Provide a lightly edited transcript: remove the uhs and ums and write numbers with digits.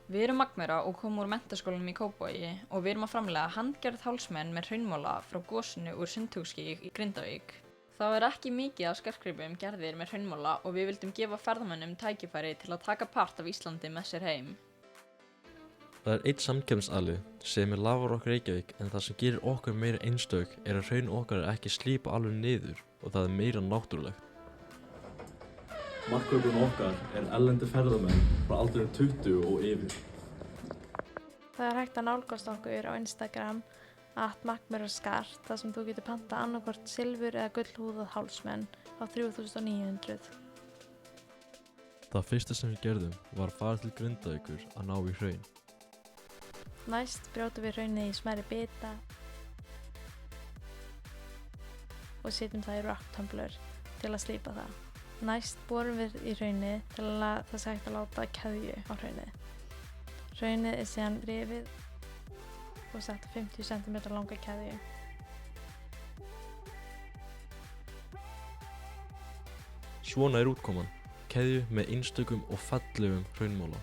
Við erum Magnmera og komum úr menntaskólanum í Kópavogi og við erum að framleiða handgerð hálsmen með hraunmola frá gosinu úr Sundhúsgíg í Grindavík. Það er ekki mikið af skartgripum gerðir með hraunmola og við vildum gefa ferðamönnum tækifæri til að taka part af Íslandi með sér heim. Það er einn samkeppnisaðili sem er Lavarock Reykjavík en það sem gerir okkur meira einstök er að hraun okkar er ekki slípa alveg niður og það er meira náttúrulegt. Markvörðun okkar er erlendir ferðamenn frá aldrinum 20 og yfir. Það er hægt að nálgast okkur á Instagram @magnmeraskart þar sem þú getur pantað annarkvort silfur eða gullhúðað hálsmen á 3.900. Það fyrsta sem við gerðum var að fara til Grindavíkur að ná í hraun. Næst brjótum við hraunið í smærri bita og setjum það í rock tumbler til að slípa það. Næst borum við í hraunið til að það sé hægt að láta keðju á hraunið. Hraunið er síðan rifið og sett 50 cm langa keðju. Svona er útkoman, keðju með einstökum og fallegum hraunmola.